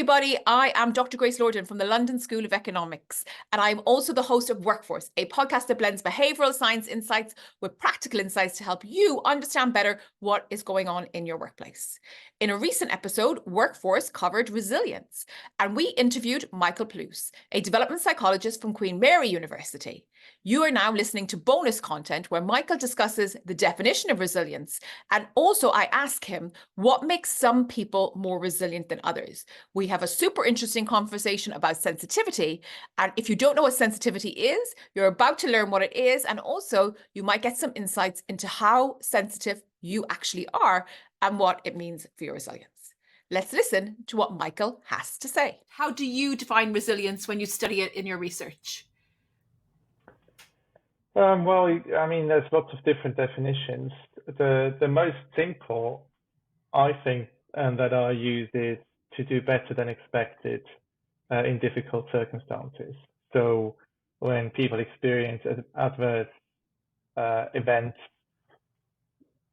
everybody. I am Dr. Grace Lordan from the London School of Economics, and I'm also the host of Workforce, a podcast that blends behavioural science insights with practical insights to help you understand better what is going on in your workplace. In a recent episode, Workforce covered resilience, and we interviewed Michael Pluess, a development psychologist from Queen Mary University. You are now listening to bonus content where Michael discusses the definition of resilience, and also I ask him what makes some people more resilient than others. We have a super interesting conversation about sensitivity, and if you don't know what sensitivity is, you're about to learn what it is, and also you might get some insights into how sensitive you actually are and what it means for your resilience. Let's listen to what Michael has to say. How do you define resilience when you study it in your research? Well, I mean, there's lots of different definitions. The most simple, I think, and that I use is to do better than expected in difficult circumstances. So when people experience adverse events,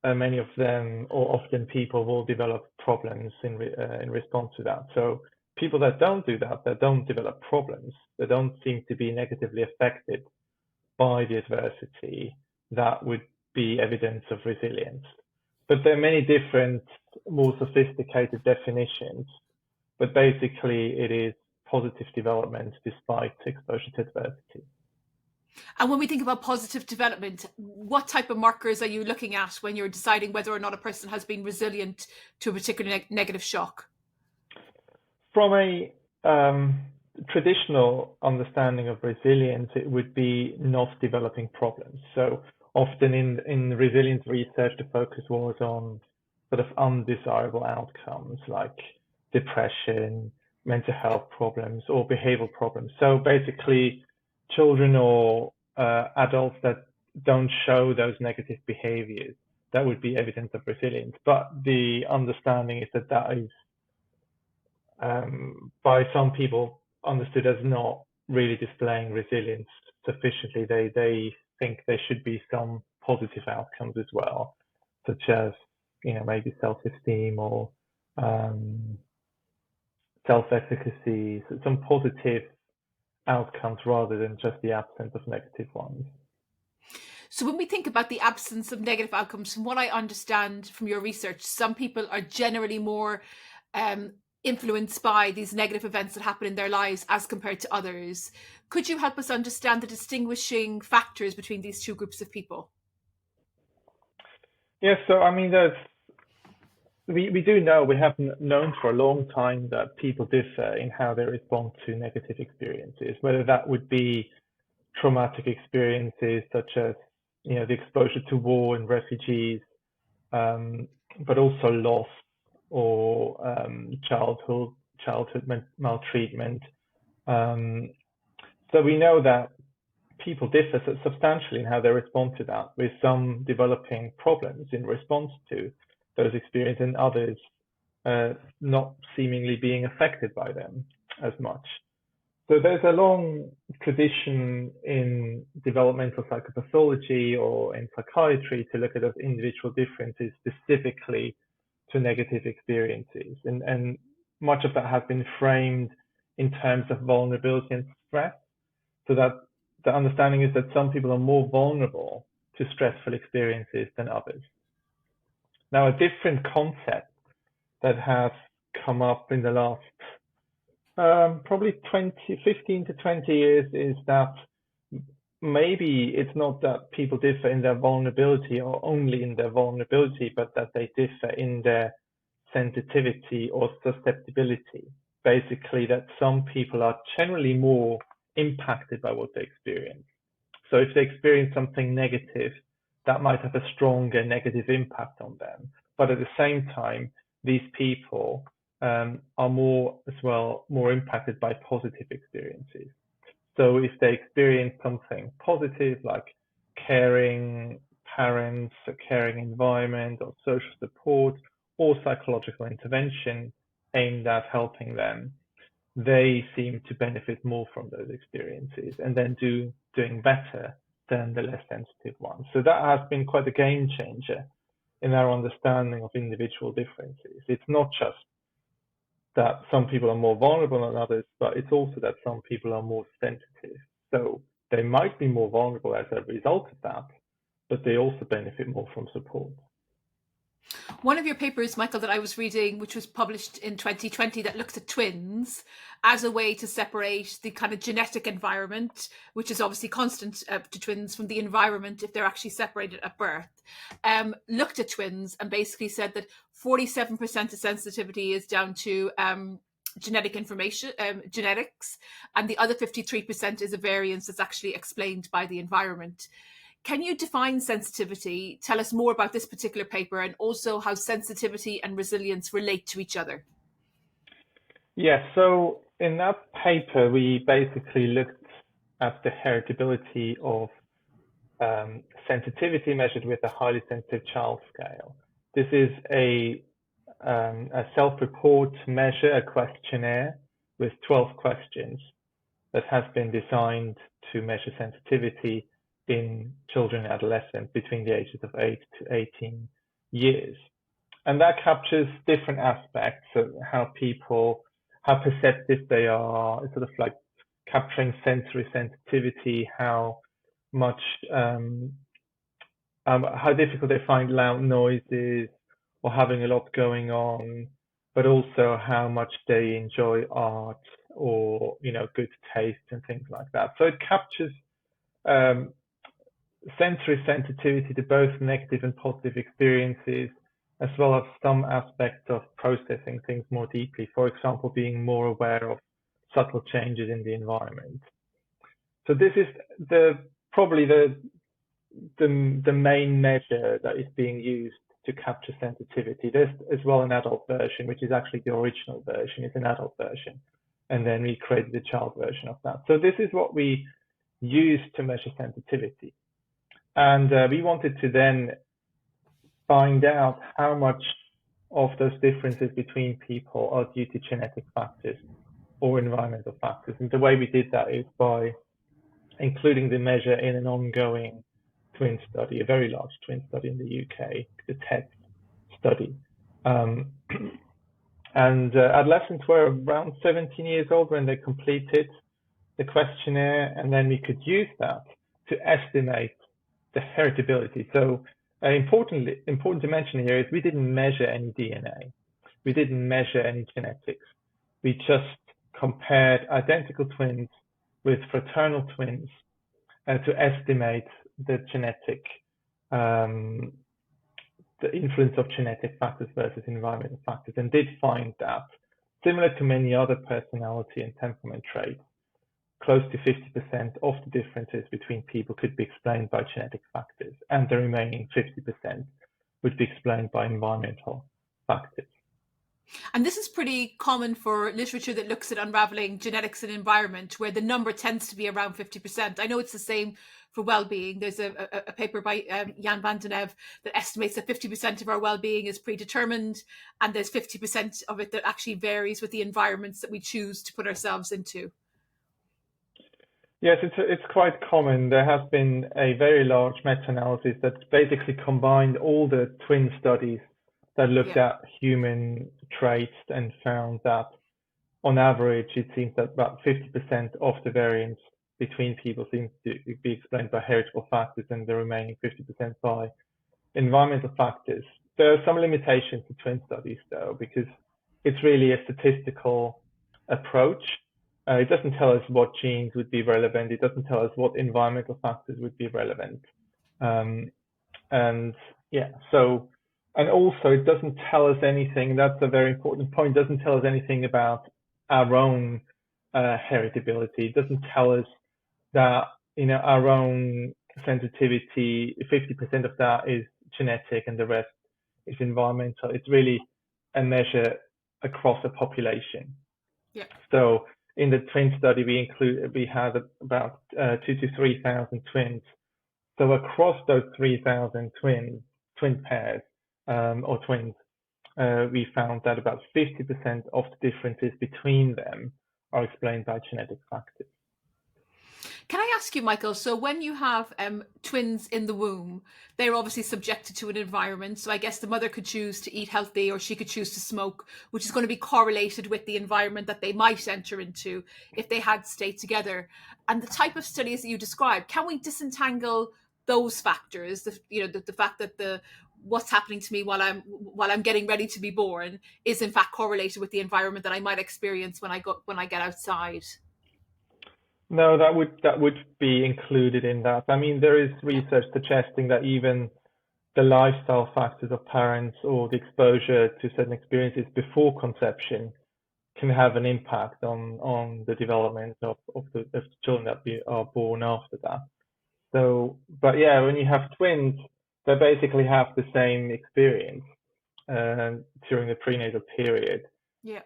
many of them, or often people, will develop problems in response to that. So people that don't do that, that don't develop problems, that don't seem to be negatively affected by the adversity, that would be evidence of resilience. But there are many different, more sophisticated definitions, but basically it is positive development despite exposure to adversity. And when we think about positive development, what type of markers are you looking at when you're deciding whether or not a person has been resilient to a particular negative shock? From a traditional understanding of resilience, it would be not developing problems. So often in resilience research, the focus was on sort of undesirable outcomes like depression, mental health problems, or behavioral problems. So basically, children or adults that don't show those negative behaviors, that would be evidence of resilience. But the understanding is that that is, by some people, understood as not really displaying resilience sufficiently. They think there should be some positive outcomes as well, such as, maybe self-esteem or self-efficacy, some positive outcomes rather than just the absence of negative ones. So when we think about the absence of negative outcomes, from what I understand from your research, some people are generally more influenced by these negative events that happen in their lives as compared to others. Could you help us understand the distinguishing factors between these two groups of people? Yes, so I mean, we do know, we have known for a long time that people differ in how they respond to negative experiences, whether that would be traumatic experiences such as, the exposure to war and refugees, but also loss or childhood maltreatment. So we know that people differ substantially in how they respond to that, with some developing problems in response to those experiences and others not seemingly being affected by them as much. So there's a long tradition in developmental psychopathology or in psychiatry to look at those individual differences specifically to negative experiences. And much of that has been framed in terms of vulnerability and stress. So that the understanding is that some people are more vulnerable to stressful experiences than others. Now, a different concept that has come up in the last probably 15 to 20 years is that maybe it's not that people differ in their vulnerability or only in their vulnerability, but that they differ in their sensitivity or susceptibility. Basically, that some people are generally more impacted by what they experience. So if they experience something negative, that might have a stronger negative impact on them. But at the same time, these people are more impacted by positive experiences. So if they experience something positive, like caring parents, a caring environment, or social support, or psychological intervention aimed at helping them, they seem to benefit more from those experiences and then doing better than the less sensitive ones. So that has been quite a game changer in our understanding of individual differences. It's not just that some people are more vulnerable than others, but it's also that some people are more sensitive. So they might be more vulnerable as a result of that, but they also benefit more from support. One of your papers, Michael, that I was reading, which was published in 2020, that looks at twins as a way to separate the kind of genetic environment, which is obviously constant to twins, from the environment if they're actually separated at birth, looked at twins and basically said that 47% of sensitivity is down to genetic information, genetics, and the other 53% is a variance that's actually explained by the environment. Can you define sensitivity? Tell us more about this particular paper and also how sensitivity and resilience relate to each other. Yeah, so in that paper, we basically looked at the heritability of sensitivity measured with a highly sensitive child scale. This is a self-report measure, a questionnaire with 12 questions that has been designed to measure sensitivity in children and adolescents between the ages of 8 to 18 years. And that captures different aspects of how perceptive they are, sort of like capturing sensory sensitivity, how difficult they find loud noises or having a lot going on, but also how much they enjoy art or, good taste and things like that. So it captures sensory sensitivity to both negative and positive experiences, as well as some aspects of processing things more deeply. For example, being more aware of subtle changes in the environment. So this is probably the main measure that is being used to capture sensitivity. There's as well an adult version, which is actually the original version. It's an adult version, and then we created the child version of that. So this is what we use to measure sensitivity. And we wanted to then find out how much of those differences between people are due to genetic factors or environmental factors. And the way we did that is by including the measure in an ongoing twin study, a very large twin study in the UK, the TED study. And adolescents were around 17 years old when they completed the questionnaire, and then we could use that to estimate the heritability. So important to mention here is we didn't measure any DNA. We didn't measure any genetics. We just compared identical twins with fraternal twins to estimate the influence of genetic factors versus environmental factors, and did find that, similar to many other personality and temperament traits, close to 50% of the differences between people could be explained by genetic factors, and the remaining 50% would be explained by environmental factors. And this is pretty common for literature that looks at unraveling genetics and environment, where the number tends to be around 50%. I know it's the same for well-being. There's a paper by Jan van den Ev that estimates that 50% of our well-being is predetermined, and there's 50% of it that actually varies with the environments that we choose to put ourselves into. Yes, it's quite common. There has been a very large meta-analysis that basically combined all the twin studies that looked at human traits and found that on average, it seems that about 50% of the variance between people seems to be explained by heritable factors and the remaining 50% by environmental factors. There are some limitations to twin studies though, because it's really a statistical approach. It doesn't tell us what genes would be relevant. It doesn't tell us what environmental factors would be relevant. And also it doesn't tell us anything, that's a very important point, it doesn't tell us anything about our own heritability. It doesn't tell us that, our own sensitivity, 50% of that is genetic and the rest is environmental. It's really a measure across a population. Yeah. So in the twin study, we had about 2,000 to 3,000 twins. So across those 3,000 twin pairs or twins, we found that about 50% of the differences between them are explained by genetic factors. Can I ask you, Michael, so when you have twins in the womb, they're obviously subjected to an environment. So I guess the mother could choose to eat healthy or she could choose to smoke, which is going to be correlated with the environment that they might enter into if they had stayed together. And the type of studies that you described, can we disentangle those factors? The fact that what's happening to me while I'm getting ready to be born is in fact correlated with the environment that I might experience when I get outside. No, that would be included in that. I mean, there is research suggesting that even the lifestyle factors of parents or the exposure to certain experiences before conception can have an impact on the development of children that are born after that. So, but yeah, when you have twins, they basically have the same experience during the prenatal period. Yeah.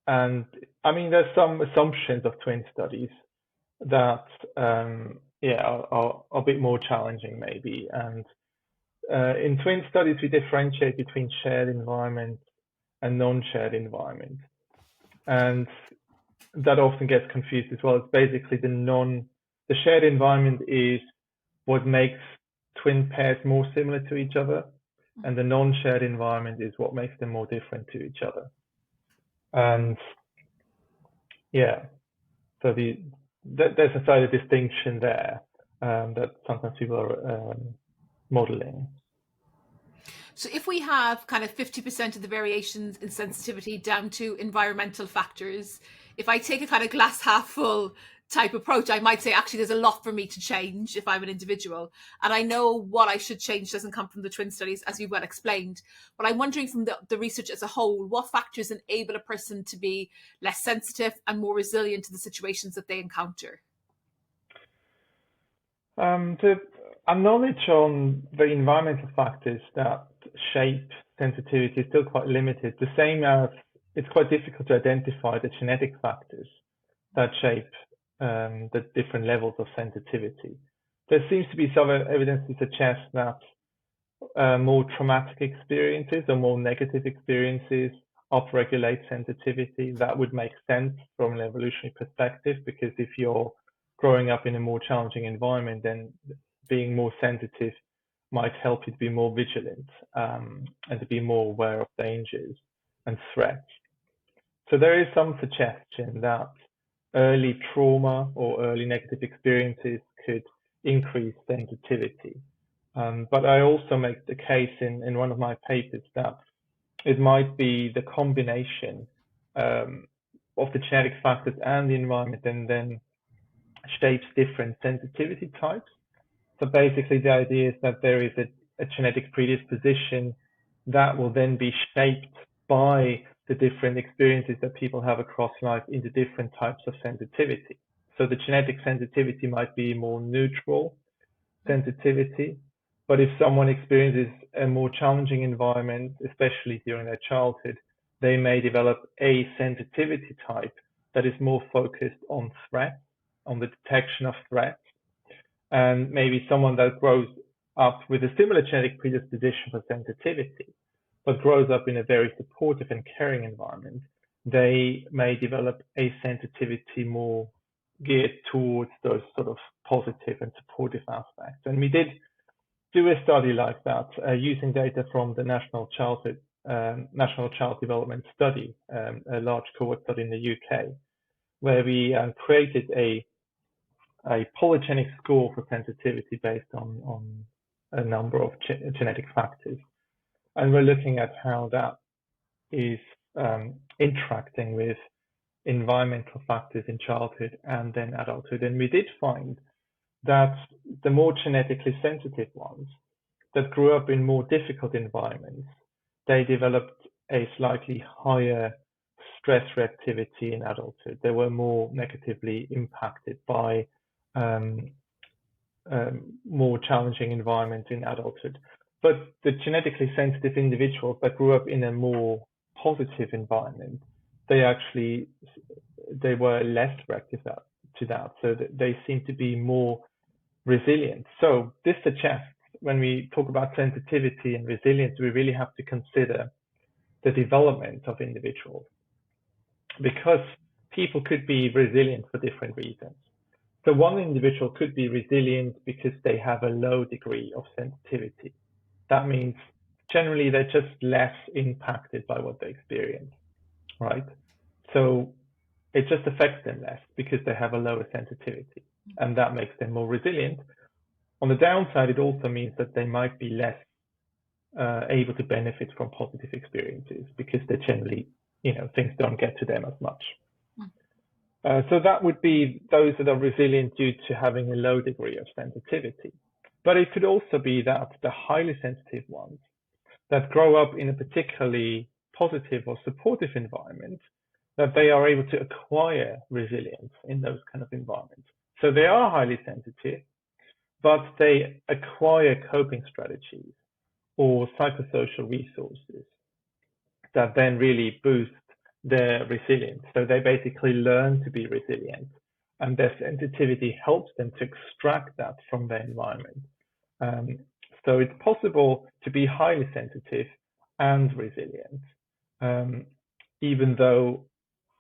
And I mean, there's some assumptions of twin studies that are a bit more challenging maybe. And in twin studies, we differentiate between shared environment and non-shared environment, and that often gets confused as well. It's basically the shared environment is what makes twin pairs more similar to each other, and the non-shared environment is what makes them more different to each other. And yeah, so there's a slight distinction there that sometimes people are modeling. So if we have kind of 50% of the variations in sensitivity down to environmental factors, if I take a kind of glass half full type approach, I might say, actually, there's a lot for me to change if I'm an individual. And I know what I should change doesn't come from the twin studies, as you well explained. But I'm wondering from the research as a whole, what factors enable a person to be less sensitive and more resilient to the situations that they encounter? Our knowledge on the environmental factors that shape sensitivity is still quite limited. The same as it's quite difficult to identify the genetic factors that shape the different levels of sensitivity. There seems to be some evidence to suggest that more traumatic experiences or more negative experiences upregulate sensitivity. That would make sense from an evolutionary perspective, because if you're growing up in a more challenging environment, then being more sensitive might help you to be more vigilant and to be more aware of dangers and threats. So there is some suggestion that early trauma or early negative experiences could increase sensitivity. But I also make the case in one of my papers that it might be the combination of the genetic factors and the environment, and then shapes different sensitivity types. So basically the idea is that there is a genetic predisposition that will then be shaped by the different experiences that people have across life into different types of sensitivity. So the genetic sensitivity might be more neutral sensitivity, but if someone experiences a more challenging environment, especially during their childhood, they may develop a sensitivity type that is more focused on threats, on the detection of threats. And maybe someone that grows up with a similar genetic predisposition for sensitivity, but grows up in a very supportive and caring environment, they may develop a sensitivity more geared towards those sort of positive and supportive aspects. And we did do a study like that using data from the National Child Development Study, a large cohort study in the UK, where we created a polygenic score for sensitivity based on a number of genetic factors. And we're looking at how that is interacting with environmental factors in childhood and then adulthood. And we did find that the more genetically sensitive ones that grew up in more difficult environments, they developed a slightly higher stress reactivity in adulthood. They were more negatively impacted by more challenging environments in adulthood. But the genetically sensitive individuals that grew up in a more positive environment, they were less reactive to that. So they seem to be more resilient. So this suggests when we talk about sensitivity and resilience, we really have to consider the development of individuals, because people could be resilient for different reasons. So one individual could be resilient because they have a low degree of sensitivity. That means generally they're just less impacted by what they experience, right? So it just affects them less because they have a lower sensitivity, and that makes them more resilient. On the downside, it also means that they might be less able to benefit from positive experiences because they generally, things don't get to them as much. So that would be those that are resilient due to having a low degree of sensitivity. But it could also be that the highly sensitive ones that grow up in a particularly positive or supportive environment, that they are able to acquire resilience in those kind of environments. So they are highly sensitive, but they acquire coping strategies or psychosocial resources that then really boost their resilience. So they basically learn to be resilient, and their sensitivity helps them to extract that from their environment. So it's possible to be highly sensitive and resilient, even though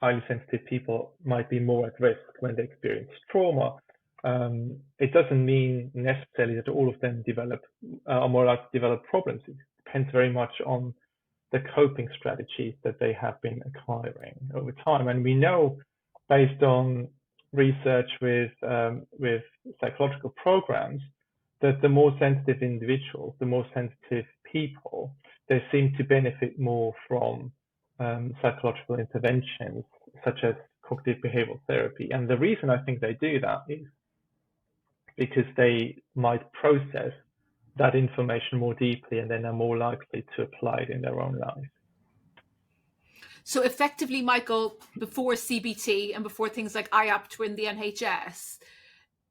highly sensitive people might be more at risk when they experience trauma. It doesn't mean necessarily that all of them are more likely to develop problems. It depends very much on the coping strategies that they have been acquiring over time. And we know, based on research with psychological programs, that the more sensitive individuals, the more sensitive people, they seem to benefit more from psychological interventions such as cognitive behavioral therapy. And the reason I think they do that is because they might process that information more deeply, and then are more likely to apply it in their own life. So effectively, Michael, before CBT and before things like IAPT were in the NHS,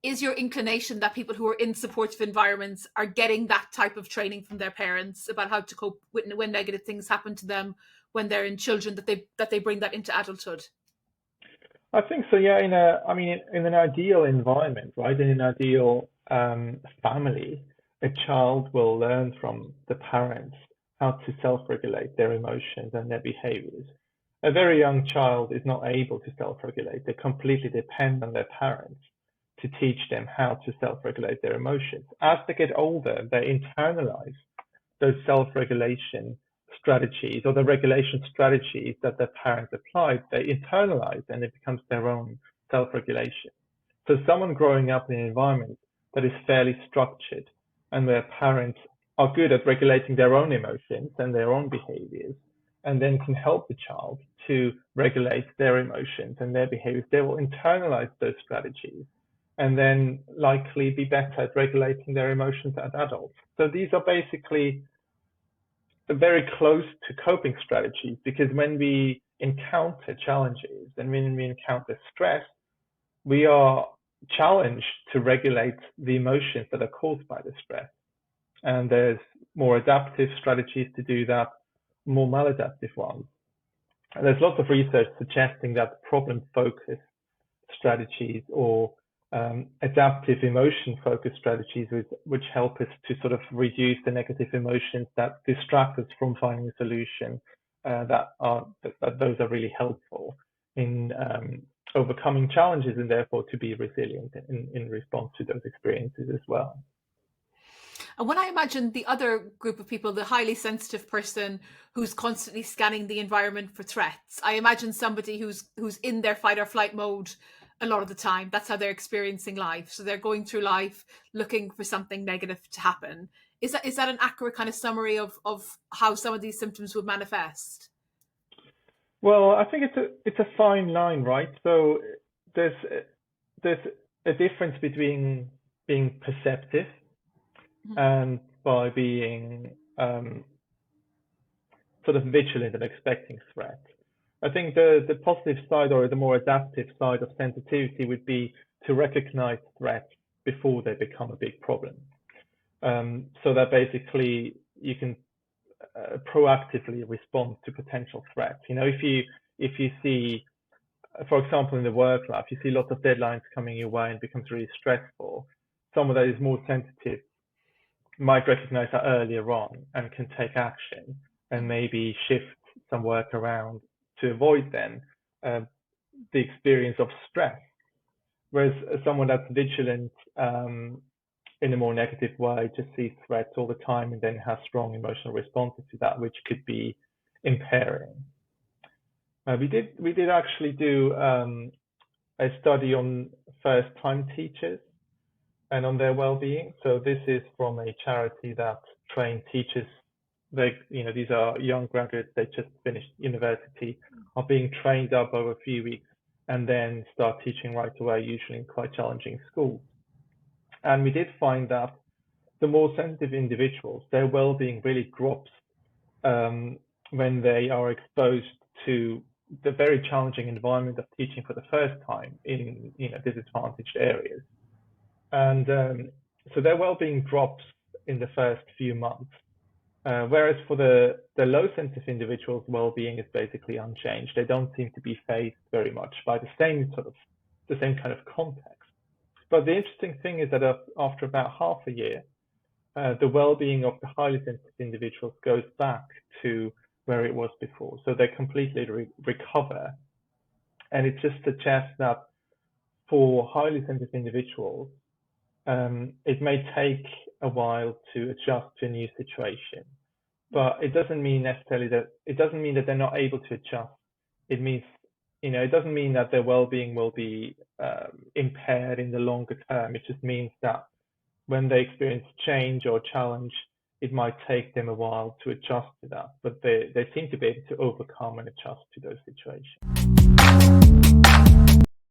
is your inclination that people who are in supportive environments are getting that type of training from their parents about how to cope when negative things happen to them when they're in children, that they bring that into adulthood? I think so, yeah. In an ideal environment, right? In an ideal family, a child will learn from the parents how to self-regulate their emotions and their behaviors. A very young child is not able to self-regulate. They completely depend on their parents to teach them how to self-regulate their emotions. As they get older, they internalize those self-regulation strategies or the regulation strategies that their parents applied. They internalize, and it becomes their own self-regulation. So someone growing up in an environment that is fairly structured and where parents are good at regulating their own emotions and their own behaviors, and then can help the child to regulate their emotions and their behaviors, they will internalize those strategies and then likely be better at regulating their emotions as adults. So these are basically very close to coping strategies, because when we encounter challenges and when we encounter stress, we are challenged to regulate the emotions that are caused by the stress. And there's more adaptive strategies to do that, more maladaptive ones. And there's lots of research suggesting that problem-focused strategies or adaptive emotion-focused strategies, which help us to sort of reduce the negative emotions that distract us from finding a solution, that those are really helpful in overcoming challenges, and therefore to be resilient in response to those experiences as well. And when I imagine the other group of people, the highly sensitive person who's constantly scanning the environment for threats, I imagine somebody who's in their fight or flight mode a lot of the time. That's how they're experiencing life. So they're going through life looking for something negative to happen. Is that an accurate kind of summary of how some of these symptoms would manifest? Well, I think it's a fine line, right? So there's a difference between being perceptive and by being sort of vigilant and expecting threat. I think the positive side, or the more adaptive side of sensitivity, would be to recognize threats before they become a big problem. So that basically you can proactively respond to potential threats. If you see, for example, in the work life, you see lots of deadlines coming your way and it becomes really stressful. Someone that is more sensitive might recognize that earlier on and can take action and maybe shift some work around to avoid then the experience of stress. Whereas someone that's vigilant in a more negative way just sees threats all the time and then has strong emotional responses to that, which could be impairing. We did actually do a study on first-time teachers and on their well-being. So this is from a charity that train teachers. These are young graduates. They just finished university, are being trained up over a few weeks, and then start teaching right away, usually in quite challenging schools. And we did find that the more sensitive individuals, their well-being really drops when they are exposed to the very challenging environment of teaching for the first time in disadvantaged areas. And so their well-being drops in the first few months. Whereas for the low sensitive individuals, well-being is basically unchanged. They don't seem to be fazed very much by the same kind of context. But the interesting thing is that after about half a year, the well-being of the highly sensitive individuals goes back to where it was before. So they completely recover. And it just suggests that for highly sensitive individuals, it may take a while to adjust to a new situation, but it doesn't mean necessarily that they're not able to adjust. It means, it doesn't mean that their well-being will be impaired in the longer term. It just means that when they experience change or challenge, it might take them a while to adjust to that, but they seem to be able to overcome and adjust to those situations.